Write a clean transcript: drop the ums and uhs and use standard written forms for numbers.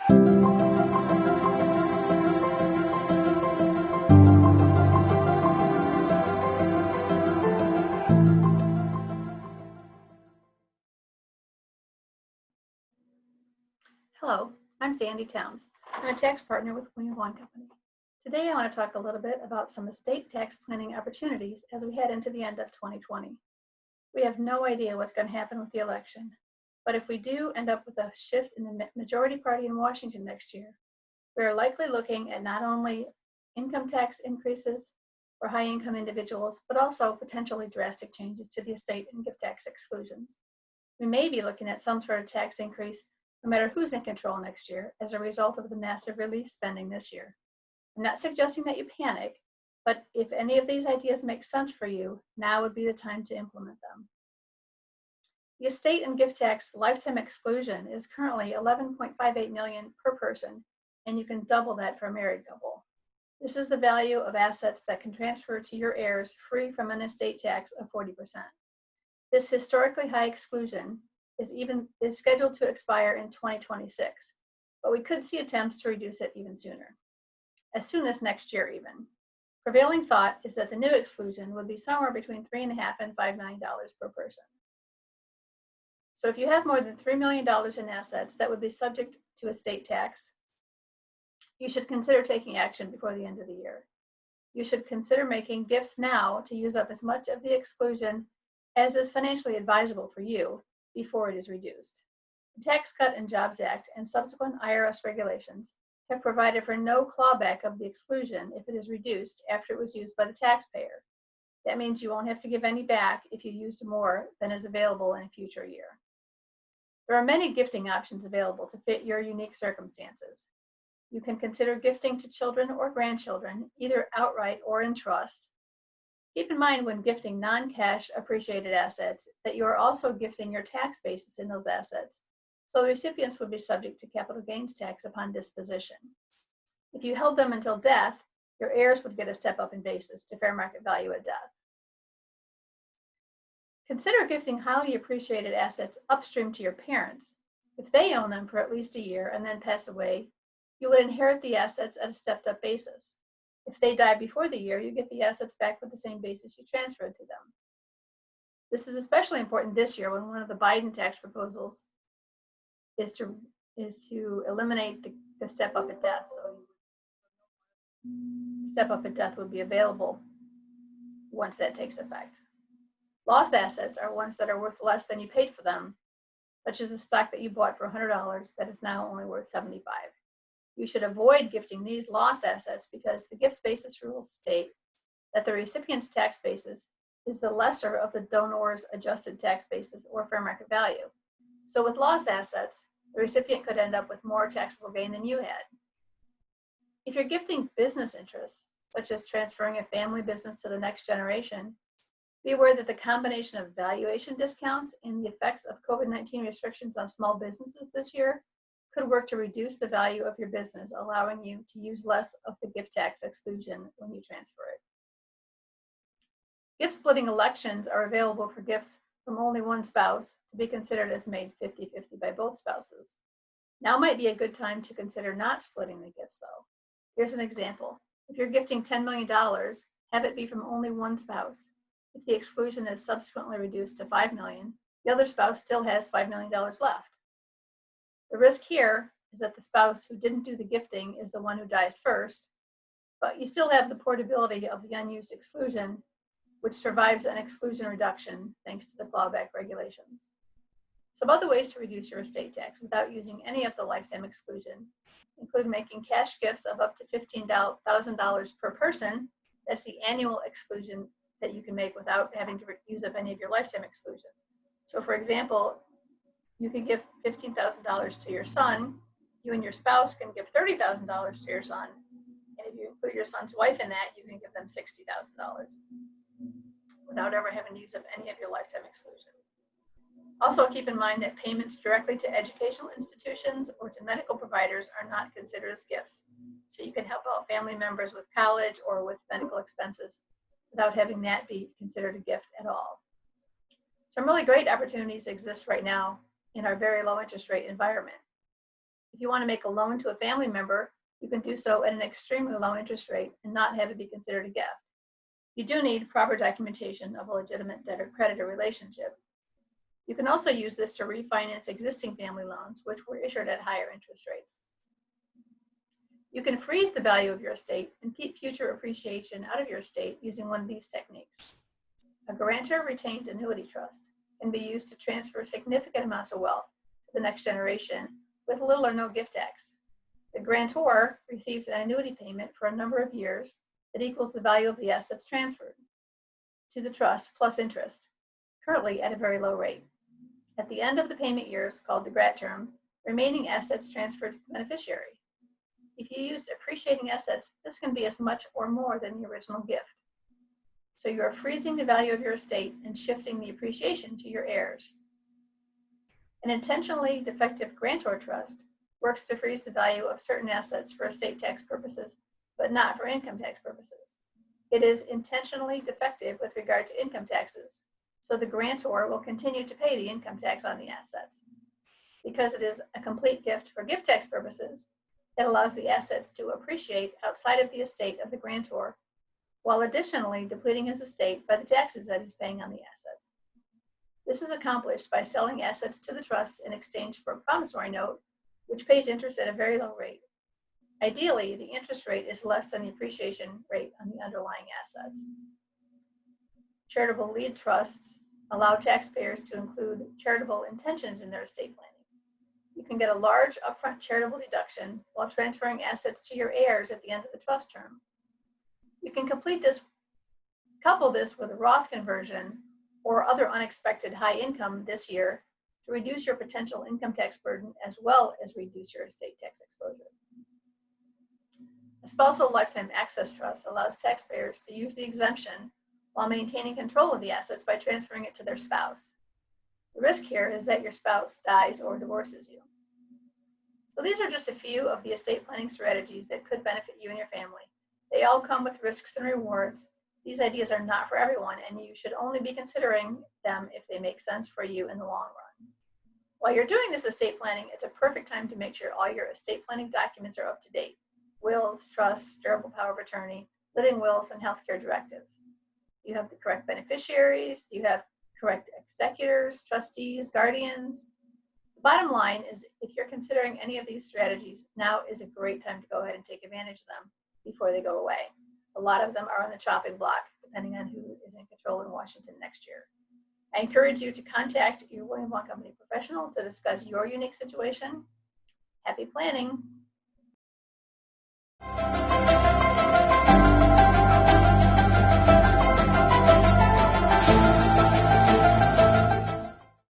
Hello, I'm Sandi Towns. I'm a tax partner with William Vaughan Company. Today I want to talk a little bit about some estate tax planning opportunities as we head into the end of 2020. We have no idea what's going to happen with the election, but if we do end up with a shift in the majority party in Washington next year, we are likely looking at not only income tax increases for high-income individuals, but also potentially drastic changes to the estate and gift tax exclusions. We may be looking at some sort of tax increase no matter who's in control next year as a result of the massive relief spending this year. I'm not suggesting that you panic, but if any of these ideas make sense for you, now would be the time to implement them. The estate and gift tax lifetime exclusion is currently $11.58 million per person, and you can double that for a married couple. This is the value of assets that can transfer to your heirs free from an estate tax of 40%. This historically high exclusion is scheduled to expire in 2026, but we could see attempts to reduce it even sooner, as soon as next year even. Prevailing thought is that the new exclusion would be somewhere between $3.5 and $5 million per person. So if you have more than $3 million in assets that would be subject to estate tax, you should consider taking action before the end of the year. You should consider making gifts now to use up as much of the exclusion as is financially advisable for you before it is reduced. The Tax Cut and Jobs Act and subsequent IRS regulations have provided for no clawback of the exclusion if it is reduced after it was used by the taxpayer. That means you won't have to give any back if you used more than is available in a future year. There are many gifting options available to fit your unique circumstances. You can consider gifting to children or grandchildren, either outright or in trust. Keep in mind when gifting non-cash appreciated assets that you are also gifting your tax basis in those assets, so the recipients would be subject to capital gains tax upon disposition. If you held them until death, your heirs would get a step up in basis to fair market value at death. Consider gifting highly appreciated assets upstream to your parents. If they own them for at least a year and then pass away, you would inherit the assets at a stepped up basis. If they die before the year, you get the assets back with the same basis you transferred to them. This is especially important this year when one of the Biden tax proposals is to eliminate the step up at death. So step up at death would be available once that takes effect. Lost assets are ones that are worth less than you paid for them, such as a stock that you bought for $100 that is now only worth $75. You should avoid gifting these lost assets because the gift basis rules state that the recipient's tax basis is the lesser of the donor's adjusted tax basis or fair market value. So with lost assets, the recipient could end up with more taxable gain than you had. If you're gifting business interests, such as transferring a family business to the next generation, be aware that the combination of valuation discounts and the effects of COVID-19 restrictions on small businesses this year could work to reduce the value of your business, allowing you to use less of the gift tax exclusion when you transfer it. Gift splitting elections are available for gifts from only one spouse to be considered as made 50-50 by both spouses. Now might be a good time to consider not splitting the gifts though. Here's an example. If you're gifting $10 million, have it be from only one spouse. If the exclusion is subsequently reduced to $5 million, the other spouse still has $5 million left. The risk here is that the spouse who didn't do the gifting is the one who dies first, but you still have the portability of the unused exclusion, which survives an exclusion reduction thanks to the clawback regulations. Some other ways to reduce your estate tax without using any of the lifetime exclusion include making cash gifts of up to $15,000 per person. That's the annual exclusion that you can make without having to use up any of your lifetime exclusion. So for example, you can give $15,000 to your son. You and your spouse can give $30,000 to your son. And if you include your son's wife in that, you can give them $60,000 without ever having to use up any of your lifetime exclusion. Also keep in mind that payments directly to educational institutions or to medical providers are not considered as gifts. So you can help out family members with college or with medical expenses without having that be considered a gift at all. Some really great opportunities exist right now in our very low interest rate environment. If you want to make a loan to a family member, you can do so at an extremely low interest rate and not have it be considered a gift. You do need proper documentation of a legitimate debtor-creditor relationship. You can also use this to refinance existing family loans, which were issued at higher interest rates. You can freeze the value of your estate and keep future appreciation out of your estate using one of these techniques. A grantor retained annuity trust can be used to transfer significant amounts of wealth to the next generation with little or no gift tax. The grantor receives an annuity payment for a number of years that equals the value of the assets transferred to the trust plus interest, currently at a very low rate. At the end of the payment years, called the grat term, remaining assets transferred to the beneficiary. If you used appreciating assets, this can be as much or more than the original gift. So you are freezing the value of your estate and shifting the appreciation to your heirs. An intentionally defective grantor trust works to freeze the value of certain assets for estate tax purposes, but not for income tax purposes. It is intentionally defective with regard to income taxes, so the grantor will continue to pay the income tax on the assets. Because it is a complete gift for gift tax purposes, it allows the assets to appreciate outside of the estate of the grantor, while additionally depleting his estate by the taxes that he's paying on the assets. This is accomplished by selling assets to the trust in exchange for a promissory note, which pays interest at a very low rate. Ideally, the interest rate is less than the appreciation rate on the underlying assets. Charitable lead trusts allow taxpayers to include charitable intentions in their estate planning. You can get a large upfront charitable deduction while transferring assets to your heirs at the end of the trust term. You can couple this with a Roth conversion or other unexpected high income this year to reduce your potential income tax burden as well as reduce your estate tax exposure. A spousal lifetime access trust allows taxpayers to use the exemption while maintaining control of the assets by transferring it to their spouse. The risk here is that your spouse dies or divorces you. So these are just a few of the estate planning strategies that could benefit you and your family. They all come with risks and rewards. These ideas are not for everyone, and you should only be considering them if they make sense for you in the long run. While you're doing this estate planning, it's a perfect time to make sure all your estate planning documents are up to date. Wills, trusts, durable power of attorney, living wills, and healthcare directives. Do you have the correct beneficiaries? Do you have correct executors, trustees, guardians? The bottom line is, if you're considering any of these strategies, now is a great time to go ahead and take advantage of them before they go away. A lot of them are on the chopping block, depending on who is in control in Washington next year. I encourage you to contact your William Vaughan Company professional to discuss your unique situation. Happy planning!